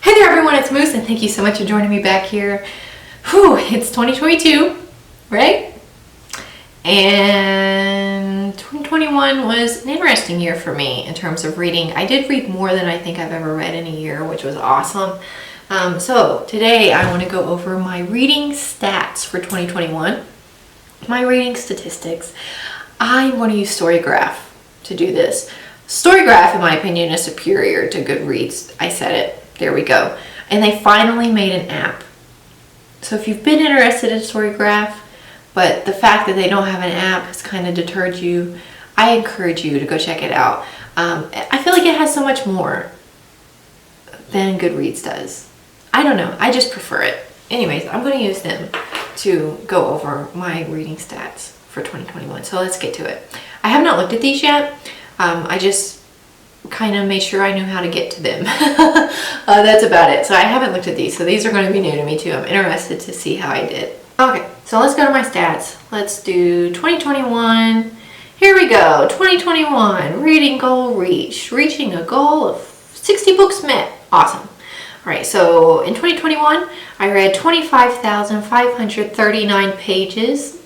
Hey there everyone, it's Moose and thank you so much for joining me back here. Whew, it's 2022, right? And 2021 was an interesting year for me in terms of reading. I did read more than I think I've ever read in a year, which was awesome. So today I want to go over my reading stats for 2021, my reading statistics. I want to use Storygraph to do this. Storygraph, in my opinion, is superior to Goodreads. I said it. There we go. And they finally made an app. So if you've been interested in Storygraph, but the fact that they don't have an app has kind of deterred you, I encourage you to go check it out. I feel like it has so much more than Goodreads does. I don't know. I just prefer it. Anyways, I'm going to use them to go over my reading stats for 2021. So let's get to it. I have not looked at these yet. I just kind of made sure I knew how to get to them. That's about it. So I haven't looked at these. So these are going to be new to me too. I'm interested to see how I did. Okay, so let's go to my stats. Let's do 2021. Here we go. 2021 reading goal reached. Reaching a goal of 60 books met. Awesome. All right, so in 2021, I read 25,539 pages.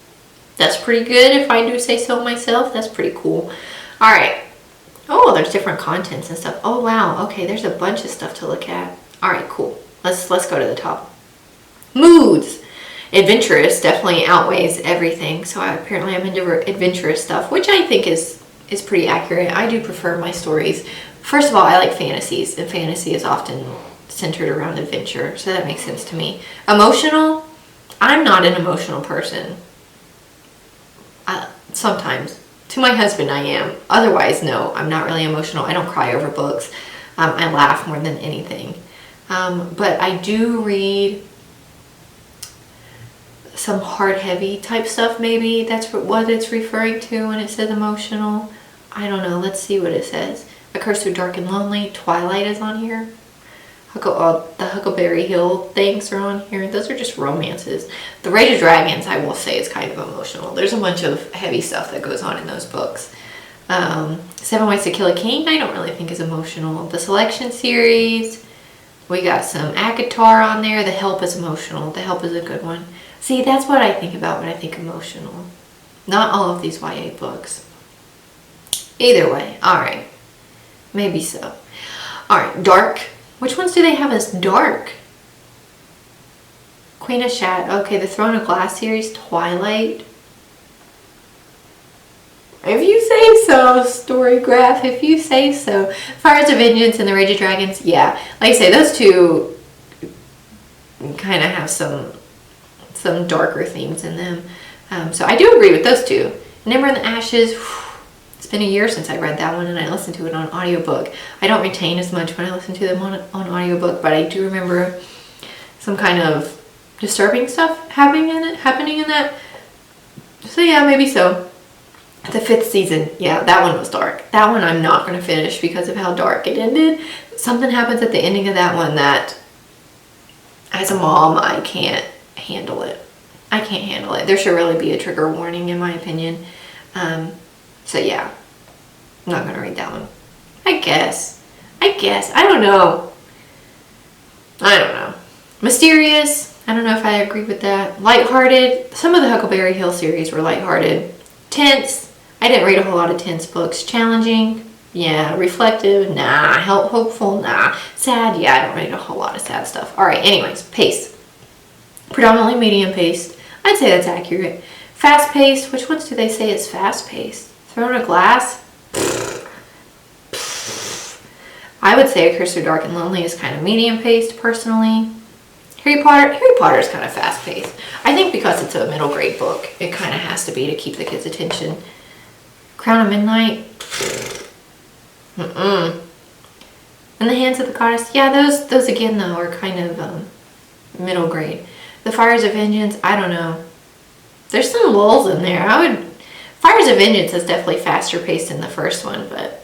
That's pretty good if I do say so myself. That's pretty cool. All right. Oh, there's different contents and stuff. Oh, wow. Okay, there's a bunch of stuff to look at. All right, cool. Let's go to the top. Moods. Adventurous definitely outweighs everything. So apparently I'm into adventurous stuff, which I think is pretty accurate. I do prefer my stories. First of all, I like fantasies, and fantasy is often centered around adventure, so that makes sense to me. Emotional. I'm not an emotional person. Sometimes. To my husband, I am. Otherwise, no, I'm not really emotional. I don't cry over books. I laugh more than anything. But I do read some hard, heavy type stuff, maybe. That's what it's referring to when it says emotional. I don't know. Let's see what it says. A Curse Through Dark and Lonely. Twilight is on here. The Huckleberry Hill things are on here. Those are just romances. The Rage of Dragons, I will say, is kind of emotional. There's a bunch of heavy stuff that goes on in those books. 7 Ways to Kill a King, I don't really think is emotional. The Selection series, we got some ACOTAR on there. The Help is emotional. The Help is a good one. See, that's what I think about when I think emotional. Not all of these YA books. Either way, alright. Maybe so. Alright, Dark. Which ones do they have as dark? Queen of Shadows. Okay, the Throne of Glass series. Twilight. If you say so, Storygraph. If you say so. Fires of Vengeance and the Rage of Dragons. Yeah, like I say, those two kind of have some darker themes in them. So I do agree with those two. And Ember in the Ashes. It's been a year since I read that one, and I listened to it on audiobook. I don't retain as much when I listen to them on audiobook, but I do remember some kind of disturbing stuff happening in that. So yeah, maybe so. The 5th season, yeah, that one was dark. That one I'm not going to finish because of how dark it ended. Something happens at the ending of that one that, as a mom, I can't handle it. I can't handle it. There should really be a trigger warning, in my opinion. So yeah, I'm not going to read that one. I guess. I don't know. Mysterious. I don't know if I agree with that. Lighthearted. Some of the Huckleberry Hill series were lighthearted. Tense. I didn't read a whole lot of tense books. Challenging. Yeah. Reflective. Nah. Hopeful. Nah. Sad. Yeah, I don't read a whole lot of sad stuff. Alright, anyways. Pace. Predominantly medium paced. I'd say that's accurate. Fast paced. Which ones do they say is fast paced? Throne of Glass? I would say A Curse Through Dark and Lonely is kind of medium-paced, personally. Harry Potter is kind of fast-paced. I think because it's a middle grade book, it kind of has to be to keep the kids' attention. Crown of Midnight? In the Hands of the Goddess? Yeah, those again, though, are kind of middle grade. The Fires of Vengeance? I don't know. There's some lulls in there. Fires of Vengeance is definitely faster paced than the first one, but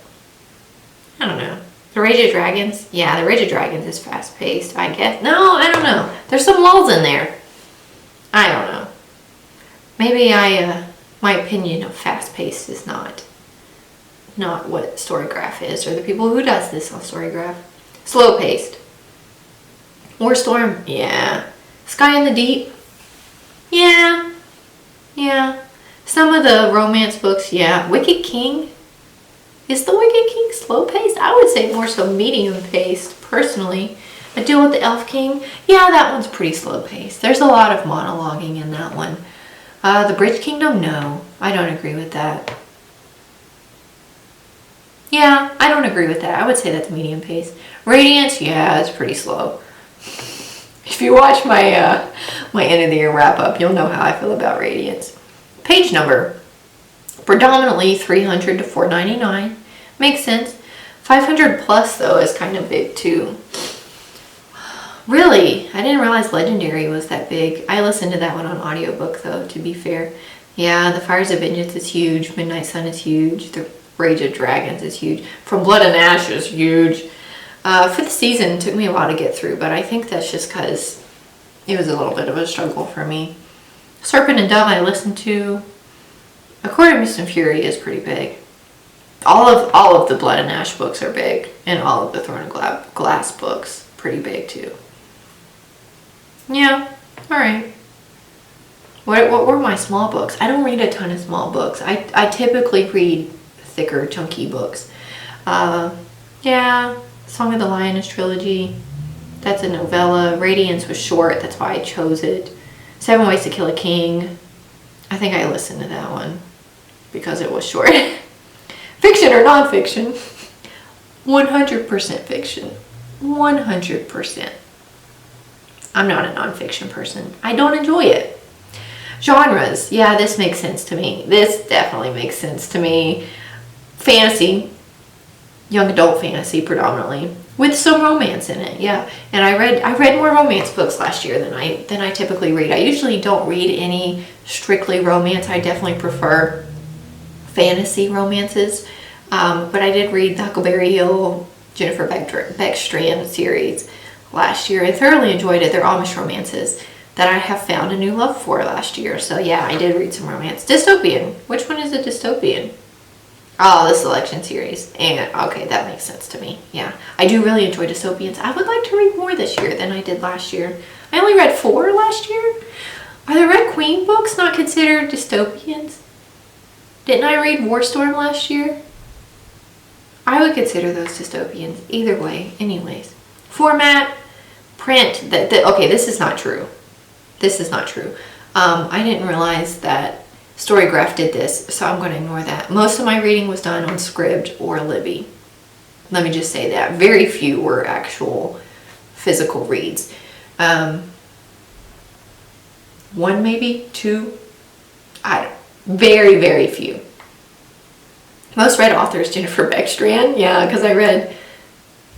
I don't know. The Rage of Dragons? Yeah, the Rage of Dragons is fast paced, I guess. No, I don't know. There's some lulls in there. I don't know. Maybe my opinion of fast paced is not what Storygraph is, or the people who does this on Storygraph. Slow paced. War Storm, yeah. Sky in the Deep, yeah, yeah. Some of the romance books, yeah. Wicked King, is the Wicked King slow paced? I would say more so medium paced, personally. A Deal with the Elf King, yeah, that one's pretty slow paced. There's a lot of monologuing in that one. The Bridge Kingdom, no, I don't agree with that. Yeah, I don't agree with that. I would say that's medium pace. Radiance, yeah, it's pretty slow. If you watch my my end of the year wrap up, you'll know how I feel about Radiance. Page number, predominantly 300 to 499. Makes sense. 500 plus though is kind of big too. Really, I didn't realize Legendary was that big. I listened to that one on audiobook though, to be fair. Yeah, the Fires of Vengeance is huge. Midnight Sun is huge. The Rage of Dragons is huge. From Blood and Ash is huge. Fifth season took me a while to get through, but I think that's just because it was a little bit of a struggle for me. Serpent and Dove I listened to. A Court of Mist and Fury is pretty big. All of the Blood and Ash books are big, and all of the Throne of Glass books pretty big too. Yeah, all right. What were my small books? I don't read a ton of small books. I typically read thicker, chunky books. Yeah, Song of the Lioness trilogy. That's a novella. Radiance was short, that's why I chose it. 7 Ways to Kill a King. I think I listened to that one because it was short. Fiction or nonfiction? 100% fiction. 100%. I'm not a nonfiction person. I don't enjoy it. Genres. Yeah, this makes sense to me. This definitely makes sense to me. Fantasy. Young adult fantasy predominantly. With some romance in it, yeah. And I read more romance books last year than I typically read. I usually don't read any strictly romance. I definitely prefer fantasy romances. But I did read the Huckleberry Hill, Jennifer Beckstrand series last year. I thoroughly enjoyed it. They're Amish romances that I have found a new love for last year. So yeah, I did read some romance. Dystopian. Which one is a dystopian? Oh, the Selection series. And okay, that makes sense to me. Yeah, I do really enjoy dystopians. I would like to read more this year than I did last year. I only read 4 last year. Are the Red Queen books not considered dystopians? Didn't I read Warstorm last year? I would consider those dystopians. Either way, anyways. Format, print. Okay, this is not true. This is not true. I didn't realize that Storygraph did this, so I'm going to ignore that. Most of my reading was done on Scribd or Libby. Let me just say that. Very few were actual physical reads. 1 maybe, 2. Very, very few. Most read authors, Jennifer Beckstrand. Yeah, because I read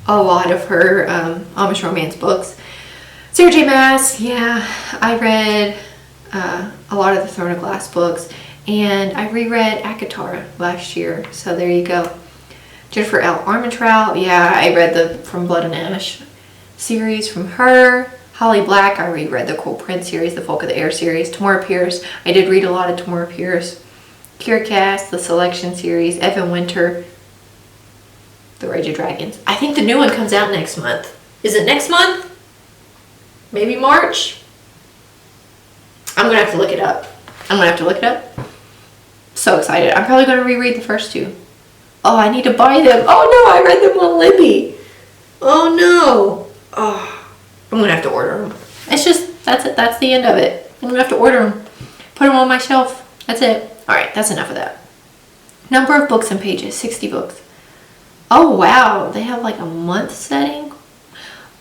a lot of her Amish romance books. Sarah J. Maas. Yeah, I read a lot of the Throne of Glass books, and I reread ACOTAR last year, so there you go. Jennifer L. Armentrout, yeah, I read the From Blood and Ash series from her. Holly Black, I reread the Cool Prince series, the Folk of the Air series. Tamora Pierce, I did read a lot of Tamora Pierce. Kira Cass, the Selection series. Evan Winter, The Rage of Dragons. I think the new one comes out next month. Is it next month? Maybe March? I'm going to have to look it up. So excited. I'm probably going to reread the first 2. Oh, I need to buy them. Oh no, I read them on Libby. Oh no. Oh, I'm going to have to order them. It's just, that's it. That's the end of it. I'm going to have to order them. Put them on my shelf. That's it. All right, that's enough of that. Number of books and pages, 60 books. Oh wow, they have like a month setting.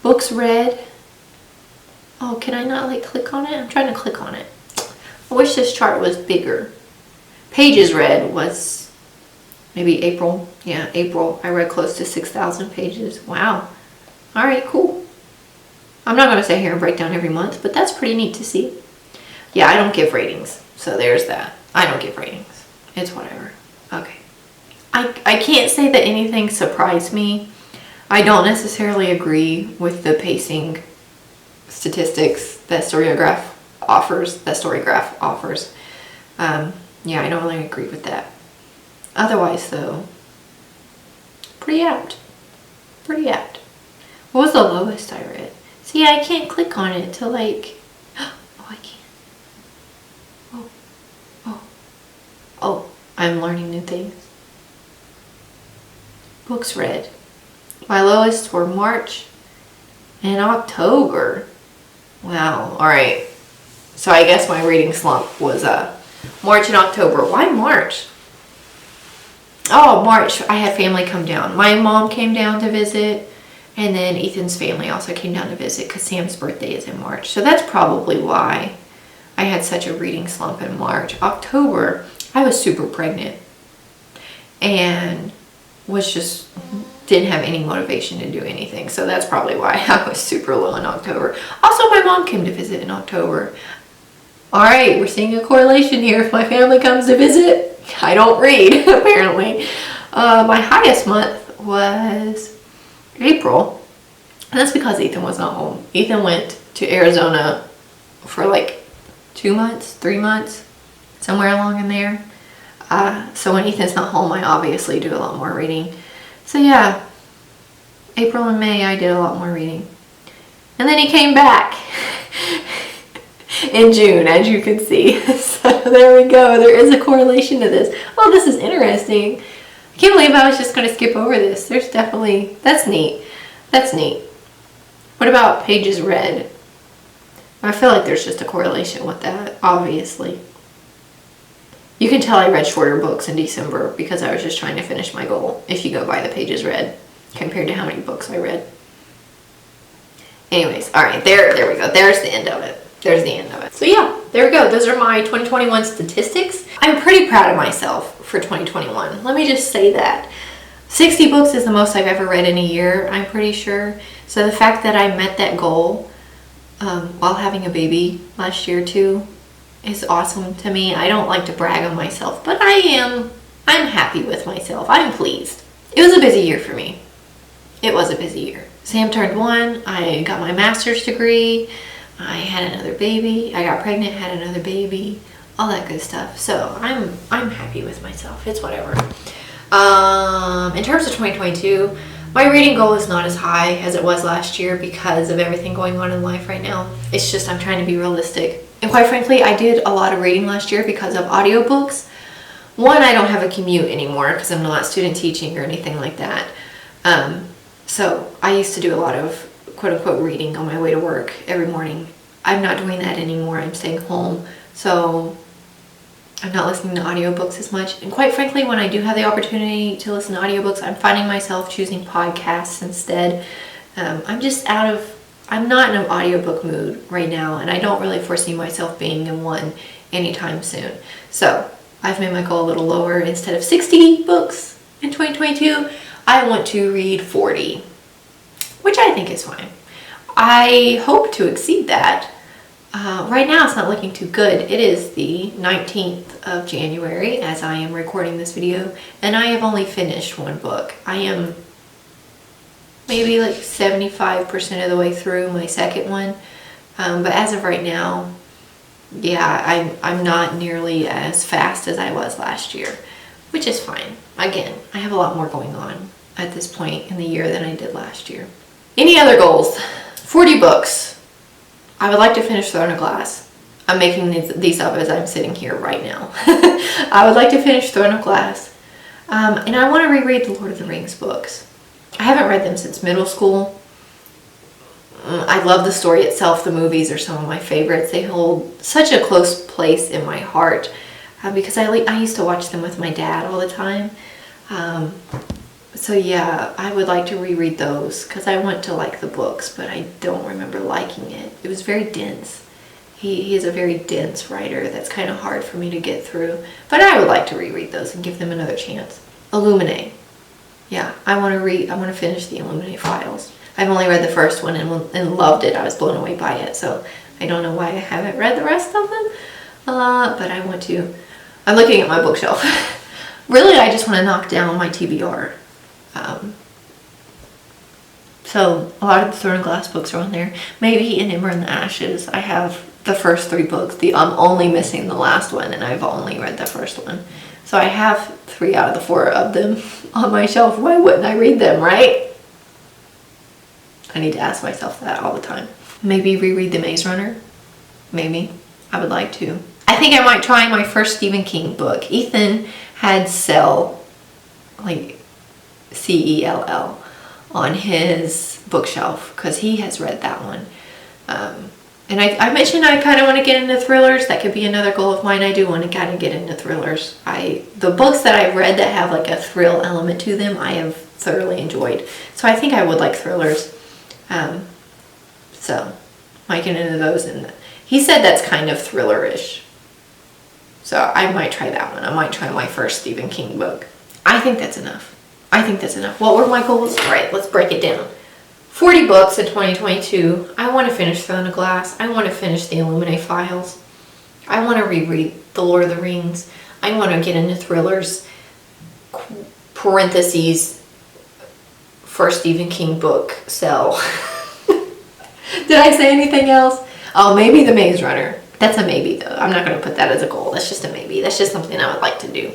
Books read. Oh, can I not like click on it? I'm trying to click on it. I wish this chart was bigger. Pages read was maybe April. Yeah, April. I read close to 6,000 pages. Wow. All right, cool. I'm not going to sit here and break down every month, but that's pretty neat to see. Yeah, I don't give ratings. So there's that. I don't give ratings. It's whatever. Okay. I can't say that anything surprised me. I don't necessarily agree with the pacing statistics that Storygraph offers. Yeah, I don't really agree with that. Otherwise, though, pretty apt. Pretty apt. What was the lowest I read? See, I can't click on it to like, oh, I can't. Oh, oh, oh, I'm learning new things. Books read. My lowest were March and October. Wow, all right. So I guess my reading slump was March and October. Why March? Oh, March, I had family come down. My mom came down to visit, and then Ethan's family also came down to visit because Sam's birthday is in March. So that's probably why I had such a reading slump in March. October, I was super pregnant and didn't have any motivation to do anything. So that's probably why I was super low in October. Also, my mom came to visit in October. All right, we're seeing a correlation here. If my family comes to visit, I don't read, apparently. My highest month was April, and that's because Ethan was not home. Ethan went to Arizona for like 2 months, 3 months, somewhere along in there. So when Ethan's not home, I obviously do a lot more reading. So yeah, April and May I did a lot more reading. And then he came back in June, as you can see. So there we go. There is a correlation to this. Oh, this is interesting. I can't believe I was just going to skip over this. There's definitely, that's neat. That's neat. What about pages read? I feel like there's just a correlation with that, obviously. You can tell I read shorter books in December because I was just trying to finish my goal, if you go by the pages read, compared to how many books I read. Anyways, all right, there we go. There's the end of it. There's the end of it. So yeah, there we go. Those are my 2021 statistics. I'm pretty proud of myself for 2021. Let me just say that. 60 books is the most I've ever read in a year, I'm pretty sure. So the fact that I met that goal while having a baby last year too is awesome to me. I don't like to brag on myself, but I'm happy with myself. I'm pleased. It was a busy year for me. It was a busy year. Sam turned 1. I got my master's degree. I had another baby. I got pregnant, had another baby, all that good stuff. So I'm happy with myself. It's whatever. In terms of 2022, my reading goal is not as high as it was last year because of everything going on in life right now. It's just I'm trying to be realistic. And quite frankly, I did a lot of reading last year because of audiobooks. One, I don't have a commute anymore because I'm not student teaching or anything like that. So I used to do a lot of quote-unquote reading on my way to work every morning. I'm not doing that anymore. I'm staying home. So I'm not listening to audiobooks as much. And quite frankly, when I do have the opportunity to listen to audiobooks, I'm finding myself choosing podcasts instead. I'm not in an audiobook mood right now, and I don't really foresee myself being in one anytime soon. So I've made my goal a little lower. Instead of 60 books in 2022, I want to read 40, which I think is fine. I hope to exceed that. Right now it's not looking too good. It is the 19th of January as I am recording this video, and I have only finished one book. I am maybe like 75% of the way through my second one, but as of right now, yeah, I'm not nearly as fast as I was last year, which is fine. Again, I have a lot more going on at this point in the year than I did last year. Any other goals? 40 books. I would like to finish Throne of Glass. I'm making these up as I'm sitting here right now. I would like to finish Throne of Glass. And I want to reread the Lord of the Rings books. I haven't read them since middle school. I love the story itself. The movies are some of my favorites. They hold such a close place in my heart because I used to watch them with my dad all the time. So yeah, I would like to reread those because I want to like the books, but I don't remember liking it. It was very dense. He is a very dense writer that's kind of hard for me to get through. But I would like to reread those and give them another chance. Illuminae. Yeah, I want to finish the Illuminae files. I've only read the first one and loved it. I was blown away by it. So I don't know why I haven't read the rest of them. But I want to. I'm looking at my bookshelf. Really, I just want to knock down my TBR. So a lot of the Throne of Glass books are on there. Maybe in Ember and the Ashes. I have the first 3 books. I'm only missing the last one, and I've only read the first one. So I have 3 out of the 4 of them on my shelf. Why wouldn't I read them, right? I need to ask myself that all the time. Maybe reread The Maze Runner. Maybe. I would like to. I think I might try my first Stephen King book. Ethan had Cell, like Cell, on his bookshelf because he has read that one. And I mentioned I kind of want to get into thrillers. That could be another goal of mine. I do want to kind of get into thrillers. The books that I've read that have like a thrill element to them, I have thoroughly enjoyed. So I think I would like thrillers. So might get into those. And he said that's kind of thriller-ish. So I might try that one. I might try my first Stephen King book. I think that's enough. I think that's enough. What were my goals? All right, let's break it down. 40 books in 2022. I want to finish Throne of Glass. I want to finish the Illuminae Files. I want to reread The Lord of the Rings. I want to get into thrillers. Parentheses, first Stephen King book, Cell. Did I say anything else? Oh, maybe The Maze Runner. That's a maybe though. I'm not going to put that as a goal. That's just a maybe. That's just something I would like to do.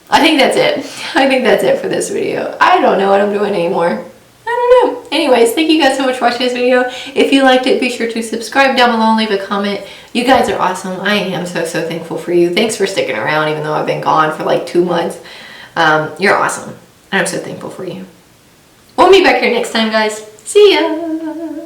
I think that's it. I think that's it for this video. I don't know what I'm doing anymore. I don't know. Anyways, thank you guys so much for watching this video. If you liked it, be sure to subscribe down below and leave a comment. You guys are awesome. I am so thankful for you. Thanks for sticking around even though I've been gone for like 2 months. You're awesome. And I'm so thankful for you. We'll meet back here next time, guys. See ya.